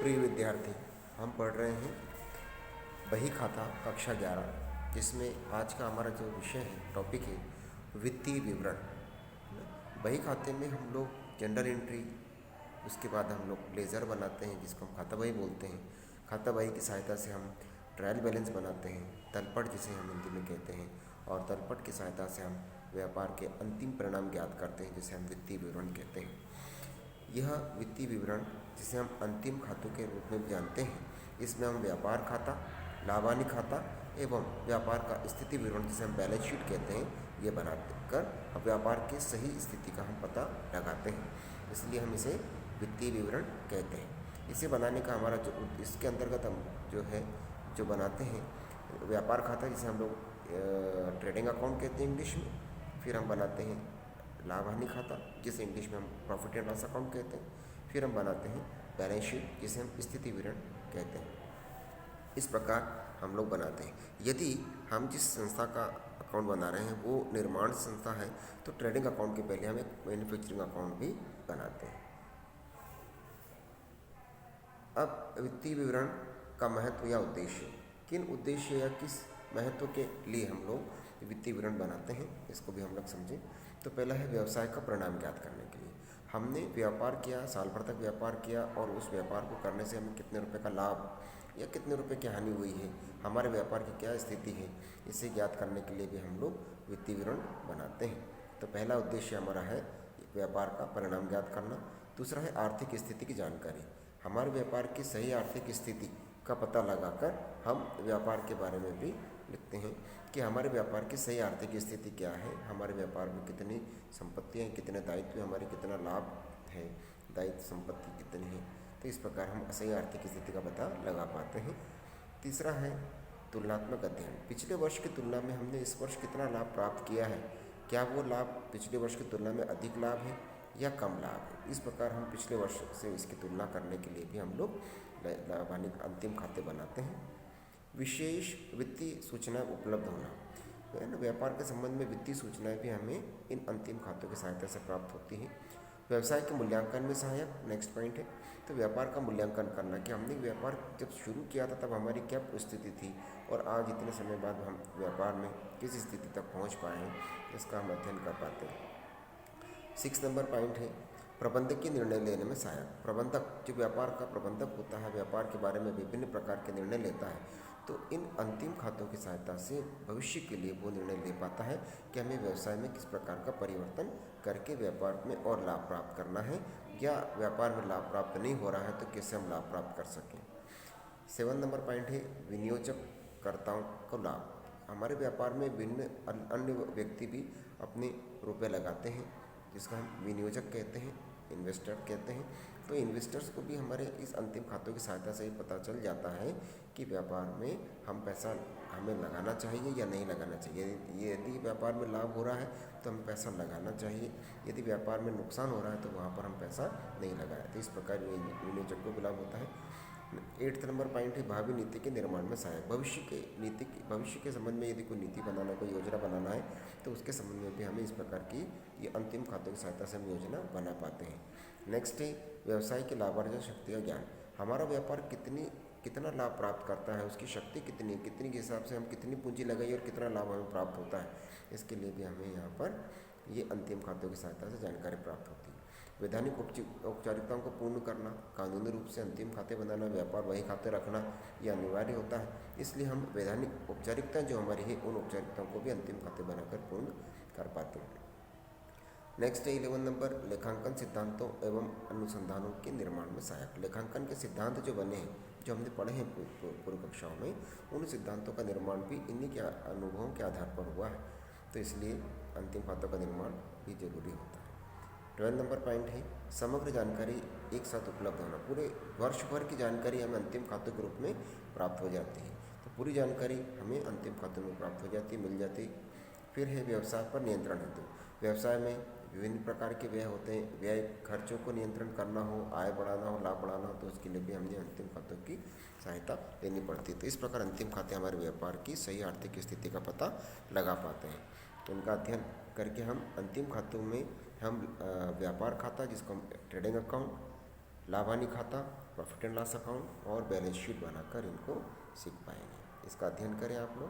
प्रिय विद्यार्थी, हम पढ़ रहे हैं बही खाता कक्षा 11, जिसमें आज का हमारा जो विषय है, टॉपिक है वित्तीय विवरण। बही खाते में हम लोग जनरल एंट्री, उसके बाद हम लोग लेज़र बनाते हैं जिसको हम खाता बही बोलते हैं। खाता बही की सहायता से हम ट्रायल बैलेंस बनाते हैं, तलपट जिसे हम हिंदी में कहते हैं, और तलपट की सहायता से हम व्यापार के अंतिम परिणाम ज्ञात करते हैं जिसे हम वित्तीय विवरण कहते हैं। यह वित्तीय विवरण, जिसे हम अंतिम खातों के रूप में जानते हैं, इसमें हम व्यापार खाता, लाभानी खाता एवं व्यापार का स्थिति विवरण, जिसे हम बैलेंस शीट कहते हैं, ये बनाकर अब व्यापार की सही स्थिति का हम पता लगाते हैं, इसलिए हम इसे वित्तीय विवरण कहते हैं। इसे बनाने का हमारा जो इसके अंतर्गत हम जो बनाते हैं व्यापार खाता, जिसे हम लोग ट्रेडिंग अकाउंट कहते हैं इंग्लिश में। फिर हम बनाते हैं लाभ हानि खाता, जिसे इंग्लिश में हम प्रॉफिट एंड लॉस अकाउंट कहते हैं। फिर हम बनाते हैं बैलेंस शीट, जिसे हम स्थिति विवरण कहते हैं। इस प्रकार हम लोग बनाते हैं। यदि हम जिस संस्था का अकाउंट बना रहे हैं वो निर्माण संस्था है, तो ट्रेडिंग अकाउंट के पहले हम एक मैन्युफैक्चरिंग अकाउंट भी बनाते हैं। अब वित्तीय विवरण का महत्व या उद्देश्य, किन उद्देश्य या किस महत्व के लिए हम लोग वित्तीय विवरण बनाते हैं, इसको भी हम लोग समझें। तो पहला है व्यवसाय का परिणाम ज्ञात करने के लिए। हमने व्यापार किया, साल भर तक व्यापार किया, और उस व्यापार को करने से हमें कितने रुपए का लाभ या कितने रुपए की हानि हुई है, हमारे व्यापार की क्या स्थिति है, इसे ज्ञात करने के लिए भी हम लोग वित्तीय विवरण बनाते हैं। तो पहला उद्देश्य हमारा है व्यापार का परिणाम ज्ञात करना। दूसरा है आर्थिक स्थिति की जानकारी। हमारे व्यापार की सही आर्थिक स्थिति का पता लगाकर हम व्यापार के बारे में भी लिखते हैं कि हमारे व्यापार की सही आर्थिक स्थिति क्या है, हमारे व्यापार में कितनी संपत्तियाँ, कितने दायित्व, हमारी कितना लाभ है, दायित्व संपत्ति कितनी है। तो इस प्रकार हम सही आर्थिक स्थिति का पता लगा पाते हैं। तीसरा है तुलनात्मक अध्ययन। पिछले वर्ष की तुलना में हमने इस वर्ष कितना लाभ प्राप्त किया है, क्या वो लाभ पिछले वर्ष की तुलना में अधिक लाभ है या कम लाभ है। इस प्रकार हम पिछले वर्ष से इसकी तुलना करने के लिए भी हम लोग लाभानी अंतिम खाते बनाते हैं। विशेष वित्तीय सूचनाएं उपलब्ध होना, व्यापार के संबंध में वित्तीय सूचनाएं भी हमें इन अंतिम खातों की सहायता से प्राप्त होती हैं। व्यवसाय के मूल्यांकन में सहायक, नेक्स्ट पॉइंट है। तो व्यापार का मूल्यांकन करना कि हमने व्यापार जब शुरू किया था तब हमारी क्या स्थिति थी, और आज इतने समय बाद हम व्यापार में किस स्थिति तक पहुंच पाए हैं, इसका हम अध्ययन कर पाते हैं। 6 नंबर पॉइंट है प्रबंधकीय निर्णय लेने में सहायक। प्रबंधक, जो व्यापार का प्रबंधक होता है, व्यापार के बारे में विभिन्न प्रकार के निर्णय लेता है, तो इन अंतिम खातों की सहायता से भविष्य के लिए वो निर्णय ले पाता है कि हमें व्यवसाय में किस प्रकार का परिवर्तन करके व्यापार में और लाभ प्राप्त करना है, या व्यापार में लाभ प्राप्त नहीं हो रहा है तो कैसे हम लाभ प्राप्त कर सकें। 7 नंबर पॉइंट है विनियोजककर्ताओं को लाभ। हमारे व्यापार में भिन्न अन्य व्यक्ति भी अपने रुपए लगाते हैं, जिसका हम विनियोजक कहते हैं, इन्वेस्टर कहते हैं। तो इन्वेस्टर्स को भी हमारे इस अंतिम खातों की सहायता से ही पता चल जाता है कि व्यापार में हम पैसा हमें लगाना चाहिए या नहीं लगाना चाहिए। यदि व्यापार में लाभ हो रहा है तो हमें पैसा लगाना चाहिए, यदि व्यापार में नुकसान हो रहा है तो वहाँ पर हम पैसा नहीं लगाएं। तो इस प्रकार विनियोजक को भी लाभ होता है। 8 नंबर पॉइंट है भावी नीति के निर्माण में सहायक। भविष्य के संबंध में यदि कोई नीति बनाना, कोई योजना बनाना है, तो उसके संबंध में भी हमें इस प्रकार की ये अंतिम खातों की सहायता से हम योजना बना पाते हैं। नेक्स्ट है व्यवसाय की लाभार्जन शक्ति का ज्ञान। हमारा व्यापार कितना लाभ प्राप्त करता है, उसकी शक्ति कितनी के हिसाब से हम कितनी पूंजी लगाई और कितना लाभ हमें प्राप्त होता है, इसके लिए भी हमें यहाँ पर ये अंतिम खातों की सहायता से जानकारी प्राप्त होती है। वैधानिक औपचारिकताओं को पूर्ण करना, कानूनी रूप से अंतिम खाते बनाना, व्यापार वही खाते रखना, ये अनिवार्य होता है। इसलिए हम वैधानिक औपचारिकताएं जो हमारी है, उन औपचारिकताओं को भी अंतिम खाते बनाकर पूर्ण कर पाते हैं। नेक्स्ट है 11 नंबर लेखांकन सिद्धांतों एवं अनुसंधानों के निर्माण में सहायक। लेखांकन के सिद्धांत जो बने हैं, जो हमने पढ़े हैं पूर्व कक्षाओं में, उन सिद्धांतों का निर्माण भी इन्हीं के अनुभवों के आधार पर हुआ है, तो इसलिए अंतिम खातों का निर्माण भी जरूरी होता है। 12 नंबर पॉइंट है समग्र जानकारी एक साथ उपलब्ध होना। पूरे वर्ष भर की जानकारी हमें अंतिम खातों के रूप में प्राप्त हो जाती है, तो पूरी जानकारी हमें अंतिम खातों में प्राप्त हो जाती, मिल जाती। फिर है व्यवसाय पर नियंत्रण हेतु। व्यवसाय में विभिन्न प्रकार के व्यय होते हैं, व्यय खर्चों को नियंत्रण करना हो, आय बढ़ाना हो, लाभ बढ़ाना हो, तो उसके लिए भी हमें अंतिम खातों की सहायता लेनी पड़ती है। तो इस प्रकार अंतिम खाते हमारे व्यापार की सही आर्थिक स्थिति का पता लगा पाते हैं। तो उनका अध्ययन करके हम अंतिम खातों में हम व्यापार खाता, जिसको हम ट्रेडिंग अकाउंट, लाभ हानि खाता, प्रॉफिट एंड लॉस अकाउंट और बैलेंस शीट बनाकर इनको सीख पाएंगे। इसका अध्ययन करें आप लोग।